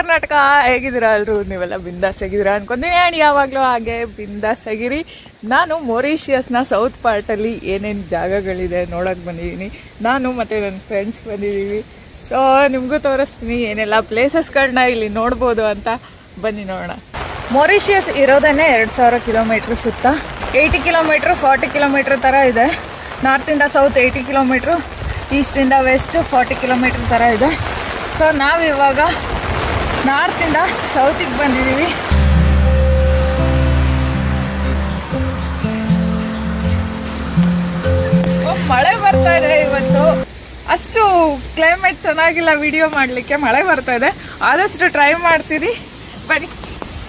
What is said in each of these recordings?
ಕರ್ನಾಟಕ, ಹೇಗಿದ್ದೀರಾ ಎಲ್ಲರೂ? ನೀವೆಲ್ಲ ಬಿಂದಾಸ್ ಆಗಿದ್ದೀರಾ ಅನ್ಕೊಂತೀನಿ. ಆ್ಯಂಡ್ ಯಾವಾಗಲೂ ಹಾಗೆ ಬಿಂದಾಸ್ ಆಗಿರಿ. ನಾನು ಮೊರಿಷಿಯಸ್ನ ಸೌತ್ ಪಾರ್ಟಲ್ಲಿ ಏನೇನು ಜಾಗಗಳಿದೆ ನೋಡೋಕೆ ಬಂದಿದ್ದೀನಿ. ನಾನು ಮತ್ತು ನನ್ನ ಫ್ರೆಂಡ್ಸ್ ಬಂದಿದ್ದೀವಿ. ಸೊ ನಿಮಗೂ ತೋರಿಸ್ತೀನಿ ಏನೆಲ್ಲ ಪ್ಲೇಸಸ್ಗಳನ್ನ ಇಲ್ಲಿ ನೋಡ್ಬೋದು ಅಂತ. ಬನ್ನಿ ನೋಡೋಣ. ಮೊರಿಷಿಯಸ್ ಇರೋದೇ 2000 ಕಿಲೋಮೀಟ್ರ್ ಸುತ್ತ. 80 ಕಿಲೋಮೀಟ್ರ್ 40 ಕಿಲೋಮೀಟ್ರ್ ಥರ ಇದೆ. ನಾರ್ತಿಂದ ಸೌತ್ 80 ಕಿಲೋಮೀಟ್ರು, ಈಸ್ಟಿಂದ ವೆಸ್ಟ್ 40 ಕಿಲೋಮೀಟ್ರ್ ಥರ ಇದೆ. ಸೊ ನಾವಿವಾಗ ನಾರ್ತಿಂದ ಸೌತಿಗೆ ಬಂದಿದ್ದೀವಿ. ಮಳೆ ಬರ್ತಾ ಇದೆ ಇವತ್ತು. ಅಷ್ಟು ಕ್ಲೈಮೇಟ್ ಚೆನ್ನಾಗಿಲ್ಲ ವಿಡಿಯೋ ಮಾಡಲಿಕ್ಕೆ, ಮಳೆ ಬರ್ತಾ ಇದೆ. ಆದಷ್ಟು ಟ್ರೈ ಮಾಡ್ತೀನಿ. ಬನ್ನಿ,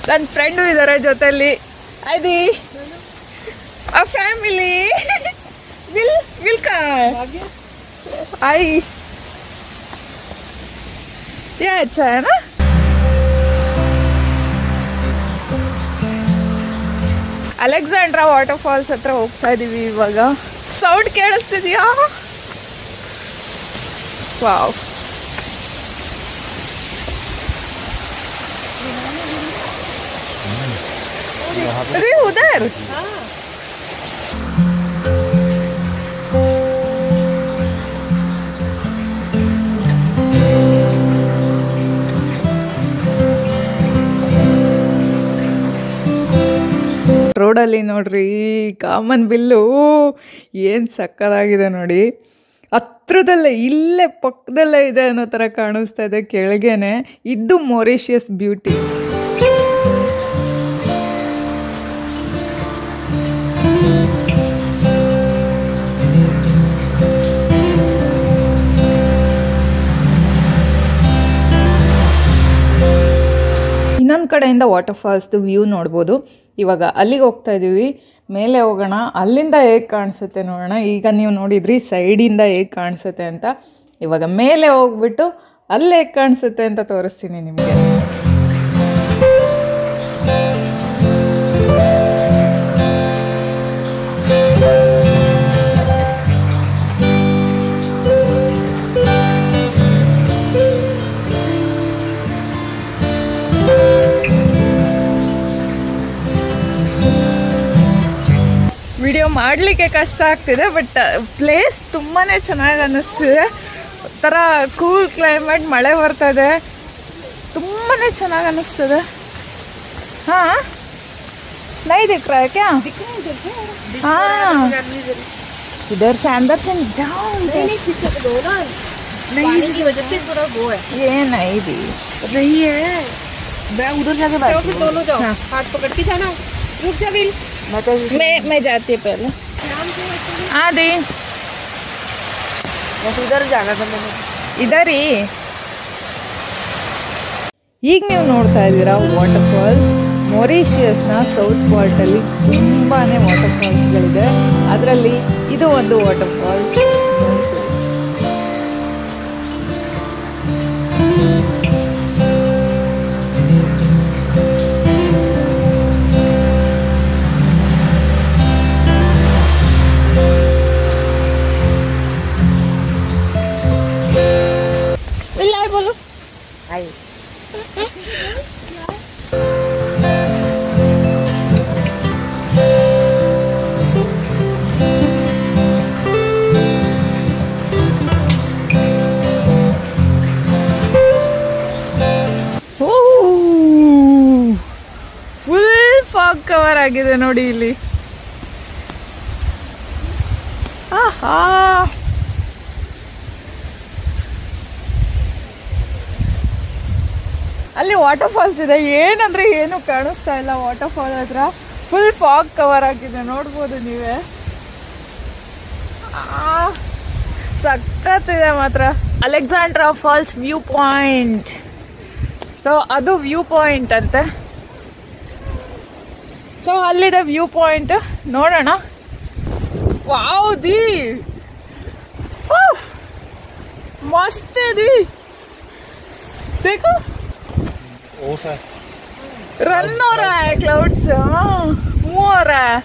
ನನ್ನ ಫ್ರೆಂಡು ಇದ್ದಾರೆ ಜೊತೆಯಲ್ಲಿ. ಐದಿ ಆ ಫ್ಯಾಮಿಲಿ आई ये अच्छा है ना. ಅಲೆಕ್ಸಾಂಡ್ರಾ ವಾಟರ್ ಫಾಲ್ಸ್ ಹತ್ರ ಹೋಗ್ತಾ ಇದೀವಿ ಇವಾಗ. ಸೌಂಡ್ ಕೇಳಿಸ್ತಿದ್ಯಾ? ವಾವ್, अरे उधर ರೋಡಲ್ಲಿ ನೋಡ್ರಿ ಕಾಮನ್ ಬಿಲ್ಲು ಏನು ಸಕ್ಕತ್ತಾಗಿದೆ ನೋಡಿ. ಹತ್ರದಲ್ಲೇ ಇಲ್ಲೇ ಪಕ್ಕದಲ್ಲೇ ಇದೆ ಅನ್ನೋ ಥರ ಕಾಣಿಸ್ತಾ ಇದೆ. ಕೆಳಗೇನೆ ಇದು ಮೊರಿಷಿಯಸ್ ಬ್ಯೂಟಿ. ಇನ್ನೊಂದು ಕಡೆಯಿಂದ ವಾಟರ್ ಫಾಲ್ಸ್ದು ವ್ಯೂ ನೋಡ್ಬೋದು. ಇವಾಗ ಅಲ್ಲಿಗೆ ಹೋಗ್ತಾ ಇದ್ದೀವಿ. ಮೇಲೆ ಹೋಗೋಣ, ಅಲ್ಲಿಂದ ಹೇಗೆ ಕಾಣಿಸುತ್ತೆ ನೋಡೋಣ. ಈಗ ನೀವು ನೋಡಿದ್ರಿ ಸೈಡಿಂದ ಹೇಗೆ ಕಾಣಿಸುತ್ತೆ ಅಂತ. ಇವಾಗ ಮೇಲೆ ಹೋಗ್ಬಿಟ್ಟು ಅಲ್ಲಿ ಹೇಗೆ ಕಾಣಿಸುತ್ತೆ ಅಂತ ತೋರಿಸ್ತೀನಿ ನಿಮಗೆ. ವಿಡಿಯೋ ಮಾಡಲಿಕ್ಕೆ ಕಷ್ಟ ಆಗ್ತಿದೆ, ಬಟ್ ಪ್ಲೇಸ್ ತುಂಬಾ ಚೆನ್ನಾಗಿ ಅನ್ನಿಸ್ತಿದೆ. ಒಂಥರ ಕೂಲ್ ಕ್ಲೈಮೇಟ್, ಮಳೆ ಬರ್ತಾ ಇದೆ, ತುಂಬಾ ಚೆನ್ನಾಗಿ ಅನ್ನಿಸ್ತದೆ. ಹಾಂ, ನೈ ದಿಕ್ रहा है क्या? हाँ, इधर से अंदर से जाओ. नहीं की वजह से पूरा वो है. ये नहीं दी नहीं है. मैं उधर जाके बैठ. फिर दोनों जाओ, हाथ पकड़ के जाना. रुक जा बिल. मैं जाती है पहले. हाँ दी, इधर जाना था मैंने. इधर ही. ಈಗ ನೀವು ನೋಡ್ತಾ ಇದ್ದೀರಾ ವಾಟರ್ ಫಾಲ್ಸ್. ಮೊರಿಷಿಯಸ್ನ ಸೌತ್ ಪಾರ್ಟಲ್ಲಿ ತುಂಬಾ ವಾಟರ್ ಫಾಲ್ಸ್ಗಳಿದೆ. ಅದರಲ್ಲಿ ಇದು ಒಂದು ವಾಟರ್ ಫಾಲ್ಸ್. ಕವರ್ ಆಗಿದೆ ನೋಡಿ ಇಲ್ಲಿ. ಆಹಾ, ಅಲ್ಲಿ ವಾಟರ್ ಫಾಲ್ಸ್ ಇದೆ. ಏನಂದ್ರೆ ಏನು ಕಾಣಿಸ್ತಾ ಇಲ್ಲ ವಾಟರ್ ಫಾಲ್ ಹತ್ರ. ಫುಲ್ ಫಾಗ್ ಕವರ್ ಆಗಿದೆ, ನೋಡ್ಬೋದು ನೀವೇ. ಸಖತ್ತಿದೆ ಮಾತ್ರ. Alexandra falls view point. So ಅದು ವ್ಯೂ ಪಾಯಿಂಟ್ ಅಂತೆ. ಸೊ ಅಲ್ಲಿದೆ ವ್ಯೂ ಪಾಯಿಂಟ್, ನೋಡೋಣ. ವಾವ್ ದಿ, ಮಸ್ತ್ ದಿ, देखो रन हो रहा है, क्लाउड्स मूव हो रहा है.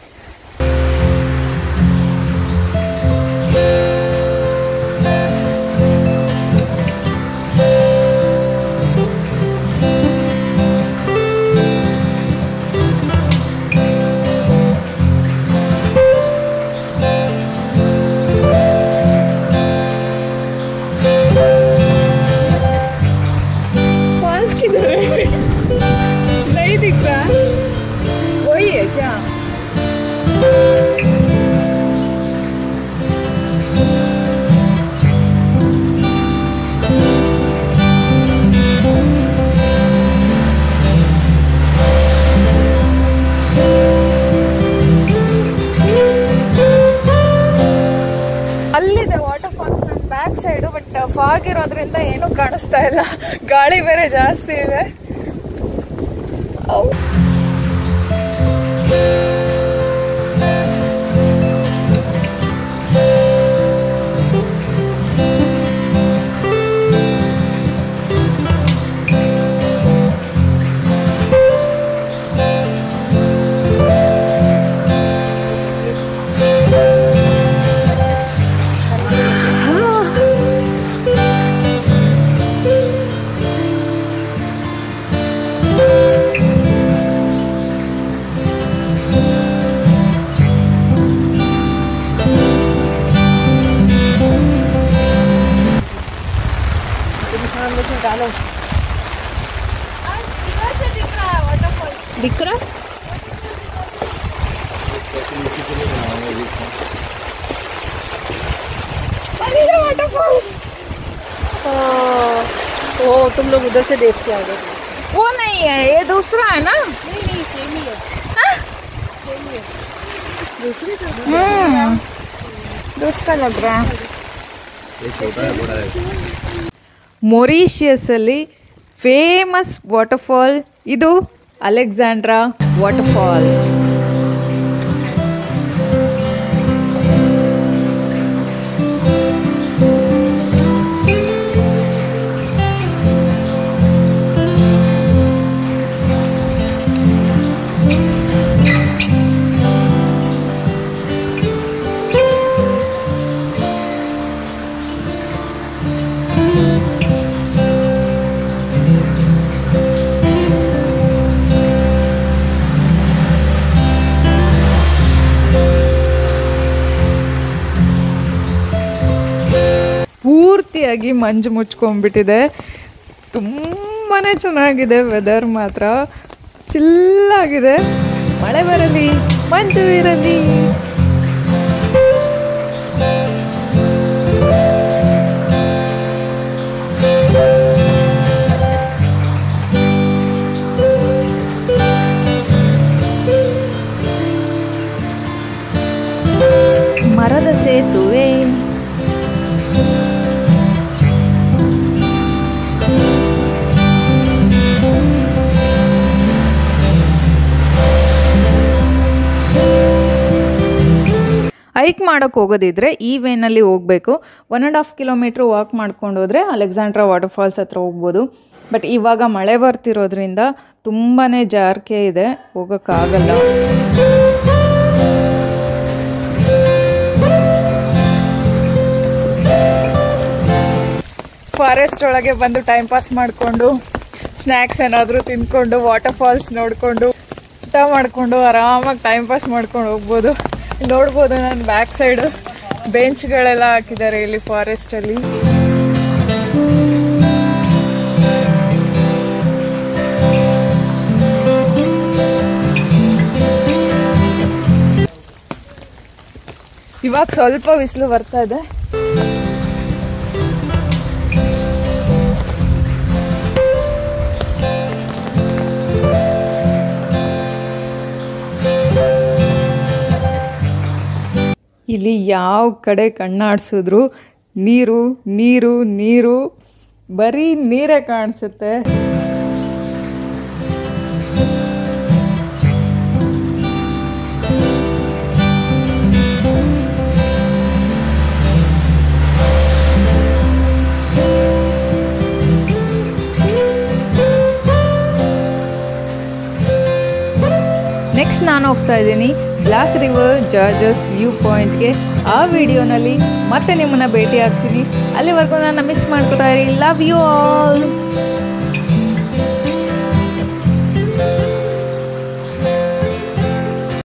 ಇರೋದ್ರಿಂದ ಏನೂ ಕಾಣಿಸ್ತಾ ಇಲ್ಲ, ಗಾಳಿ ಬೇರೆ ಜಾಸ್ತಿ ಇದೆ. दिख रहा ओ तुम लोग उधर से देख के आ गए। वो नहीं है, ये दूसरा है ना? नहीं नहीं सेम ही है। हाँ? सेम ही है। दूसरी का दूसरा लग रहा है। ये छोटा है बड़ा है। ಮೊರೀಷಿಯಸ್ ಅಲ್ಲಿ ಫೇಮಸ್ ವಾಟರ್ಫಾಲ್ ಇದು ಅಲೆಕ್ಸಾಂಡ್ರಾ ವಾಟರ್ಫಾಲ್. ಪೂರ್ತಿಯಾಗಿ ಮಂಜು ಮುಚ್ಕೊಂಡ್ಬಿಟ್ಟಿದೆ. ತುಂಬಾ ಚೆನ್ನಾಗಿದೆ, ವೆದರ್ ಮಾತ್ರ ಚಿಲ್ಲಾಗಿದೆ. ಮಳೆ ಬರಲಿ, ಮಂಜು ಇರಲಿ. ಮರದ ಸೇತುವೆ, ಹೈಕ್ ಮಾಡೋಕ್ಕೆ ಹೋಗೋದಿದ್ರೆ ಈ ವೇನಲ್ಲಿ ಹೋಗಬೇಕು. 1.5 ಕಿಲೋಮೀಟ್ರ್ ವಾಕ್ ಮಾಡ್ಕೊಂಡು ಹೋದರೆ ಅಲೆಕ್ಸಾಂಡ್ರಾ ವಾಟರ್ಫಾಲ್ಸ್ ಹತ್ರ ಹೋಗ್ಬೋದು. ಬಟ್ ಇವಾಗ ಮಳೆ ಬರ್ತಿರೋದ್ರಿಂದ ತುಂಬಾ ಜಾರ್ಕೆ ಇದೆ, ಹೋಗೋಕ್ಕಾಗಲ್ಲ. ಫಾರೆಸ್ಟ್ ಒಳಗೆ ಬಂದು ಟೈಮ್ ಪಾಸ್ ಮಾಡಿಕೊಂಡು ಸ್ನ್ಯಾಕ್ಸ್ ಏನಾದರೂ ತಿಂದ್ಕೊಂಡು ವಾಟರ್ಫಾಲ್ಸ್ ನೋಡಿಕೊಂಡು ಊಟ ಮಾಡಿಕೊಂಡು ಆರಾಮಾಗಿ ಟೈಮ್ ಪಾಸ್ ಮಾಡ್ಕೊಂಡು ಹೋಗ್ಬೋದು. ನೋಡ್ಬೋದು ನಾನು ಬ್ಯಾಕ್ ಸೈಡು ಬೆಂಚ್ಗಳೆಲ್ಲ ಹಾಕಿದ್ದಾರೆ ಇಲ್ಲಿ ಫಾರೆಸ್ಟಲ್ಲಿ. ಇವಾಗ ಸ್ವಲ್ಪ ಬಿಸಿಲು ಬರ್ತಾ ಇದೆ. ಇಲ್ಲಿ ಯಾವ ಕಡೆ ಕಣ್ಣಾಡಿಸಿದ್ರು ನೀರು ನೀರು ನೀರು, ಬರೀ ನೀರೇ ಕಾಣಿಸುತ್ತೆ. ನೆಕ್ಸ್ಟ್ ನಾನು ಹೋಗ್ತಾ ಇದ್ದೀನಿ ಬ್ಲ್ಯಾಕ್ ರಿವರ್ ಜಾರ್ಜಸ್ ವ್ಯೂ ಪಾಯಿಂಟ್ಗೆ. ಆ ವಿಡಿಯೋನಲ್ಲಿ ಮತ್ತೆ ನಿಮ್ಮನ್ನು ಭೇಟಿ ಆಗ್ತೀನಿ. ಅಲ್ಲಿವರೆಗೂ ನಾನು ಮಿಸ್ ಮಾಡ್ಕೊತಾ ಇರಿ. Love you all.